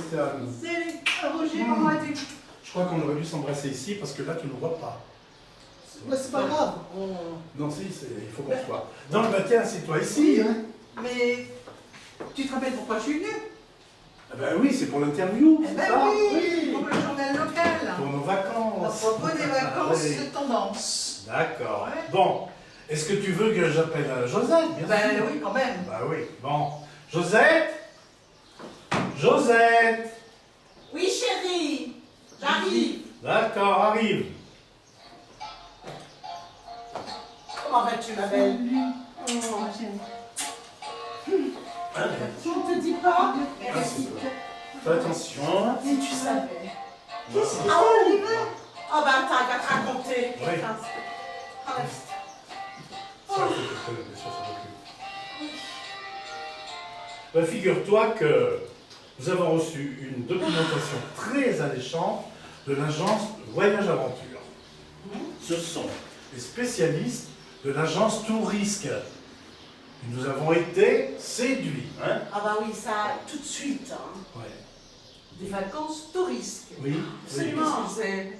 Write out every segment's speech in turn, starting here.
Christiane. Salut, Roger, comment vas-tu? Je crois qu'on aurait dû s'embrasser ici parce que là tu ne vois pas. Mais c'est pas grave. Non, si, il faut qu'on soit. Dans le bâtiment, assieds-toi ici. Hein. Mais tu te rappelles pourquoi je suis venue? Eh ben oui, c'est pour l'interview. Eh ben ça. oui, pour le journal local. Pour nos À vacances. propos des vacances Oui. de tendance. D'accord. Ouais. Bon, est-ce que tu veux que j'appelle Josette, bien Ben sûr? oui, quand même. Bah oui. Bon. Josette? Josette? Oui, chérie, j'arrive. D'accord, arrive. Comment vas-tu, ma belle? On te dit pas? Merci. Fais attention. Si tu savais. Merci. Ah, Oliver? Oh, bah attends, elle va te raconter. Oui. Attends. Ah, Ça, faut que bien sûr, ça recule. Ben, figure-toi que nous avons reçu une documentation très alléchante de l'agence Voyage Aventure. Ce sont les spécialistes de l'agence Tourisque. Et nous avons été séduits. Hein? Ah bah oui, ça, tout de suite. Hein. Ouais. Des vacances touristes. Oui. Absolument. Qu'est-ce que c'est?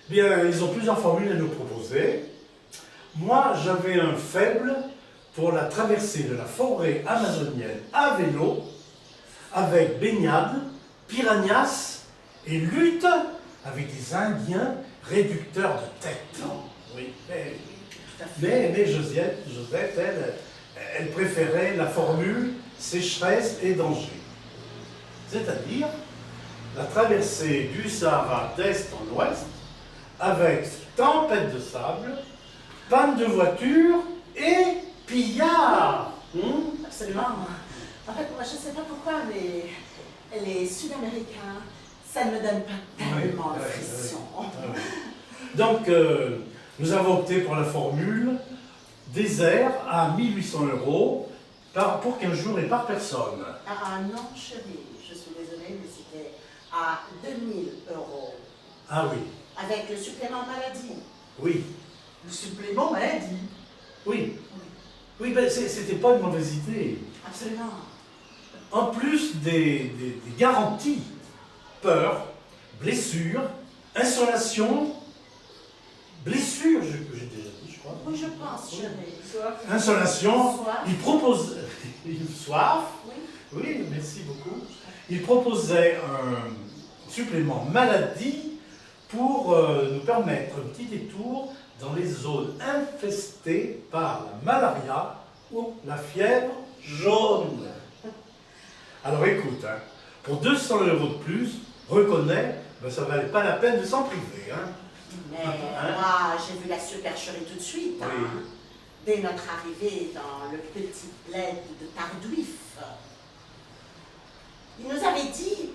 Bien, ils ont plusieurs formules à nous proposer. Moi, j'avais un faible pour la traversée de la forêt amazonienne à vélo, avec baignade, piranhas et lutte avec des Indiens réducteurs de tête. Oui, mais Josette, elle préférait la formule sécheresse et danger. C'est-à-dire la traversée du Sahara d'est en ouest, avec tempête de sable, panne de voiture et pillard. Absolument. En fait, moi, je sais pas pourquoi, mais les Sud-Américains, ça ne me donne pas tellement de frisson. Donc, nous avons opté pour la formule désert à 1 800 € pour 15 jours et par personne. Ah non, chérie, je suis désolée, mais c'était à 2000 €. Ah oui, Avec le supplément maladie. oui, Le supplément maladie. oui. Oui, ben, c'était pas une mauvaise idée. Absolument. En plus des garanties, peur, blessure, insolation, blessure, j'ai déjà dit, je crois. Oui, je pense, chérie. Insolation, Soif. il propose soif, Oui. oui, merci beaucoup. Il proposait un supplément maladie pour nous permettre un petit détour dans les zones infestées par la malaria ou la fièvre jaune. Alors écoute, hein, pour 200 € de plus, reconnais, ben, ça valait pas la peine de s'en priver. Hein. Mais Hein? moi, j'ai vu la supercherie tout de suite. Oui. Hein. Dès notre arrivée dans le petit bled de Tardouif. Il nous avait dit,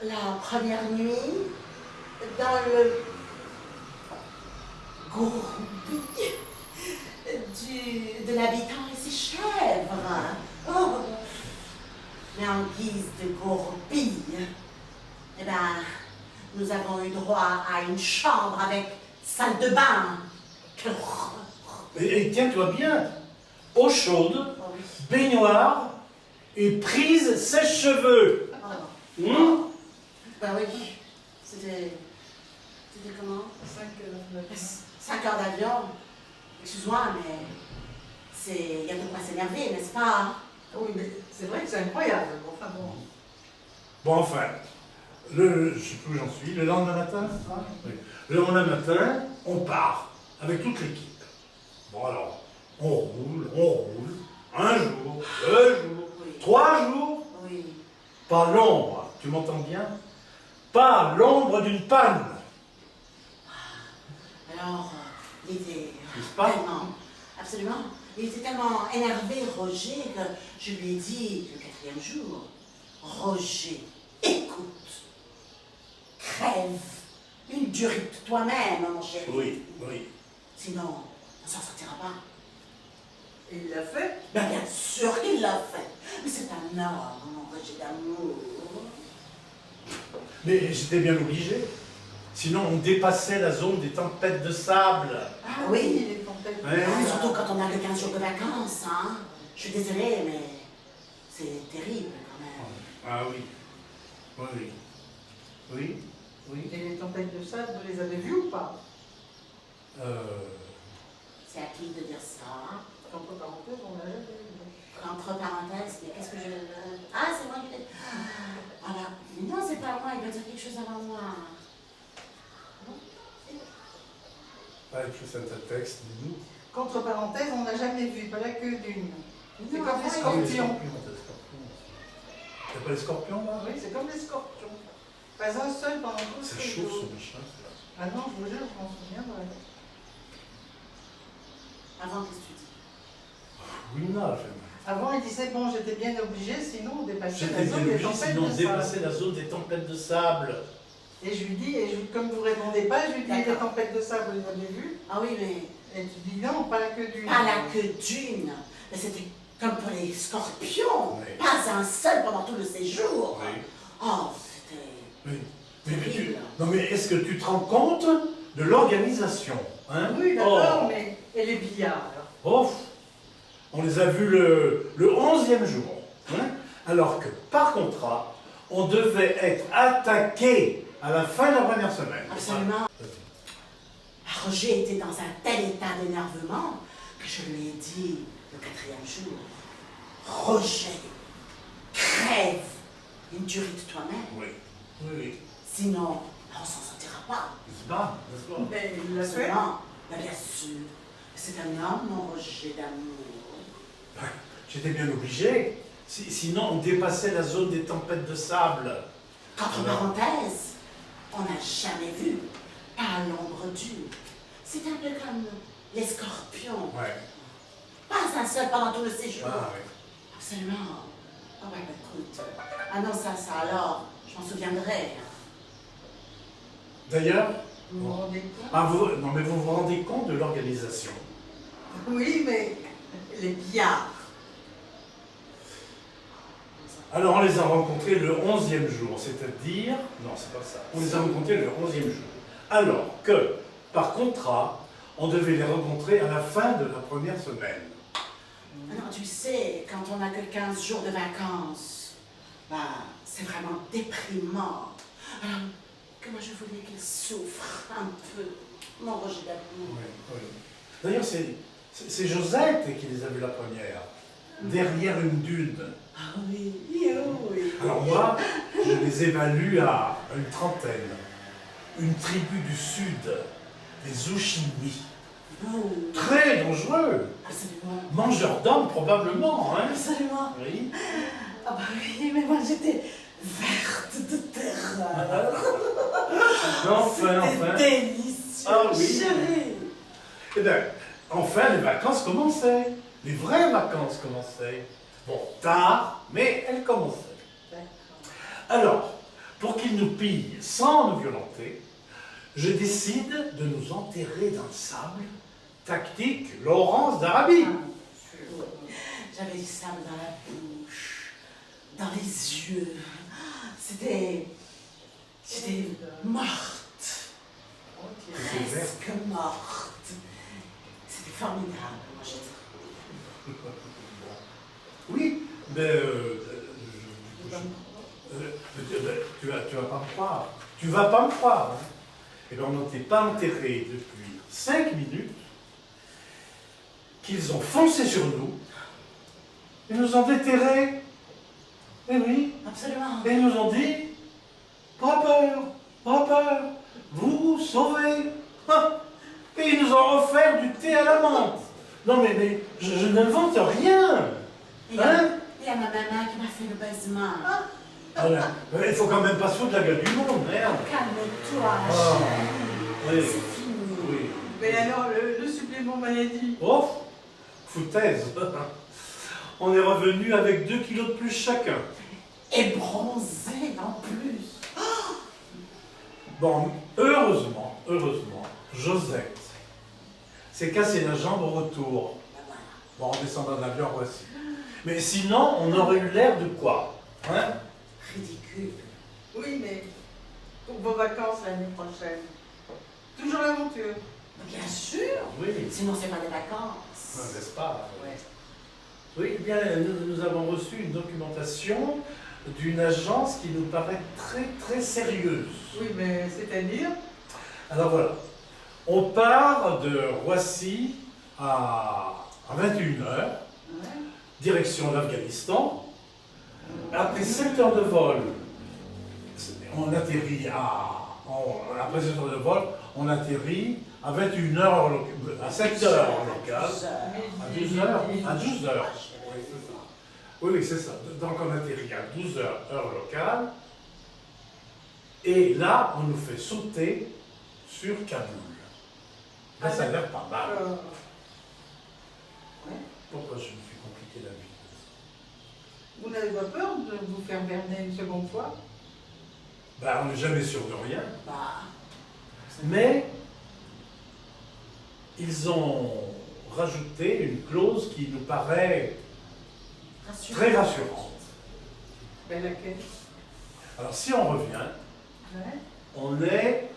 la première nuit, dans le gourbi de l'habitant et ses chèvres. Oh. Mais en guise de gourbi, eh ben, nous avons eu droit à une chambre avec salle de bain. Quelle horreur. Et tiens-toi bien, eau chaude, Oh oui. baignoire et prise sèche-cheveux. Oh. Ben oui, c'était comment? 5 heures d'avion. Excuse-moi, mais il y a de quoi s'énerver, n'est-ce pas? Oui, mais c'est vrai que c'est incroyable. Enfin bon. Bon, enfin, je sais plus où j'en suis, le lendemain matin, c'est ça? Oui. Le lendemain matin, on part avec toute l'équipe. Bon alors, on roule, un jour, 2 jours, Oui. 3 jours, Oui. pas l'ombre, tu m'entends bien? Pas l'ombre d'une panne, Alors, il était n'est-ce pas? tellement, absolument, il était tellement énervé, Roger, que je lui ai dit le 4e jour, Roger, écoute, crève, une durite toi-même, mon chéri. Oui, oui. Sinon, on s'en sortira pas. Et il l'a fait. Ben, bien sûr qu'il l'a fait. Mais c'est un homme, mon Roger d'amour. Mais j'étais bien obligé. Sinon, on dépassait la zone des tempêtes de sable. Ah oui. les tempêtes. Ouais, Ah, oui. surtout quand on a que 15 jours de vacances, hein. Je suis désolée, mais c'est terrible quand même. Ah oui. Oui. Oui. Oui. Et les tempêtes de sable, vous les avez vues ou pas? C'est à qui de dire ça? Entre parenthèses, on l'a jamais vu. Entre parenthèses, mais qu'est-ce que je... Ah, c'est moi qui... Ah bah, mais non, c'est pas moi, il va dire quelque chose avant moi. Non? Pas écrit ça un texte, dis-nous. Qu'entre parenthèses, on n'a jamais vu, pas la queue d'une. C'est Non, comme les ouais. Ah, les scorpions. scorpions, t'as les scorpions. T'as pas les scorpions, là? Oui, c'est comme les scorpions. Pas un seul pendant tout C'est le chaud, jour. ce machin. Ah non, je vous jure, je m'en souviendrai. Avant, qu'est-ce que tu dis? Oui, non, j'aime. Avant, il disait, bon, j'étais bien obligé, sinon on dépassait J'étais la zone bien des obligé, tempêtes sinon de dépasser sable. la zone des tempêtes de sable. Et je lui dis, comme vous répondez pas, je lui dis, les D'accord. tempêtes de sable, vous les avez vues? Ah oui, mais... Et tu dis, non, pas la queue d'une. Pas la queue d'une. Mais c'était comme pour les scorpions. Oui. Pas un seul pendant tout le séjour. Oui. Oh, c'était... Oui. Mais tu... Terrible. Non, mais est-ce que tu te rends compte de l'organisation, hein? Oui, d'accord, Oh. mais... Et les billards, alors? Oh, on les a vus le 11e jour. Hein, alors que, par contrat, on devait être attaqué à la fin de la première semaine. Absolument. Ah, Roger était dans un tel état d'énervement que je lui ai dit le 4e jour, Roger, crève une tuerie de toi-même. oui, oui, oui. Sinon, on s'en sortira pas. N'est-ce pas? N'est-ce pas? Mais il l'a fait. Absolument. Ben, bien sûr. C'est un homme, mon Roger d'amour. Ben, j'étais bien obligé. Sinon, on dépassait la zone des tempêtes de sable. Entre Alors. parenthèses, on n'a jamais vu, pas l'ombre d'une. C'est un peu comme les scorpions. Ouais. Pas un seul pendant tout le séjour. Ah, oui. Absolument. Ah ouais, bah, écoute. Ah non, ça alors, je m'en souviendrai. D'ailleurs, Vous vous rendez compte? non, mais vous vous rendez compte de l'organisation? Oui, mais les billards. Alors, on les a rencontrés le 11e jour, c'est-à-dire... Non, c'est pas ça. On les a rencontrés le 11e jour. Alors que, par contrat, on devait les rencontrer à la fin de la première semaine. Ah non, tu sais, quand on n'a que 15 jours de vacances, bah, c'est vraiment déprimant. Alors, comment je voulais qu'il souffre un peu, mon Roger d'amour. Oui, oui. D'ailleurs, c'est Josette qui les a vus la première, derrière une dune. Ah oui, oui. Alors moi, je les évalue à une trentaine. Une tribu du sud, les Ushimi. Oh, Très dangereux. absolument. Mangeurs d'hommes, probablement, hein? Absolument. Oui. Ah bah oui, mais moi j'étais verte de terreur. Enfin, enfin. C'était délicieux, Ah oui. chérie. Eh bien, enfin, les vacances commençaient. Les vraies vacances commençaient. Bon, tard, mais elles commençaient. D'accord. Alors, pour qu'ils nous pillent sans nous violenter, je décide de nous enterrer dans le sable. Tactique Laurence d'Arabie. J'avais du sable dans la bouche, dans les yeux. C'était morte. Ok. Presque morte. C'était formidable, moi je dis. Oui, mais tu vas pas me croire. Tu vas pas me croire. Hein. Eh bien, on n'était pas enterrés depuis 5 minutes qu'ils ont foncé sur nous. Ils nous ont déterrés. Eh oui. Absolument. Et ils nous ont dit, pas peur, vous vous sauvez. Hein. Et ils nous ont offert du thé à la menthe. Non mais je n'invente rien. Il y Hein? a ma maman qui m'a fait le baisement. Ah là, il faut quand même pas se foutre de la gueule du monde, merde. Calme-toi, Ah, chérie. oui, C'est fini. oui. Mais alors, le supplément maladie? Oh, foutaise. On est revenu avec 2 kilos de plus chacun. Et bronzé en plus. Bon, heureusement, Josette s'est cassé la jambe au retour. Ben voilà. Bon, en descendant de l'avion, voici. Mais sinon, on aurait eu l'air de quoi? Hein? Ridicule. Oui, mais pour vos vacances l'année prochaine. Toujours l'aventure. Bien sûr. Oui, Sinon, c'est pas des vacances. n'est-ce pas? Ouais. Oui, eh bien, nous avons reçu une documentation d'une agence qui nous paraît très très sérieuse. Oui, mais c'est-à-dire? Alors voilà, on part de Roissy à 21h, direction l'Afghanistan. Après 7 heures de vol, on atterrit après 7 heures de vol, on atterrit à 21h, à 7 heures en local, à 12 heures, à 12 heures. Oui, c'est ça. Donc on atterrit à 12 heures, heure locale. Et là, on nous fait sauter sur Kaboul. Là, ça a l'air pas mal. Pourquoi je me fais compliquer la vie? Vous n'avez pas peur de vous faire berner une seconde fois? Ben, on n'est jamais sûr de rien. Bah, Mais ils ont rajouté une clause qui nous paraît très rassurante. Ben laquelle? Alors si on revient, Ouais. on est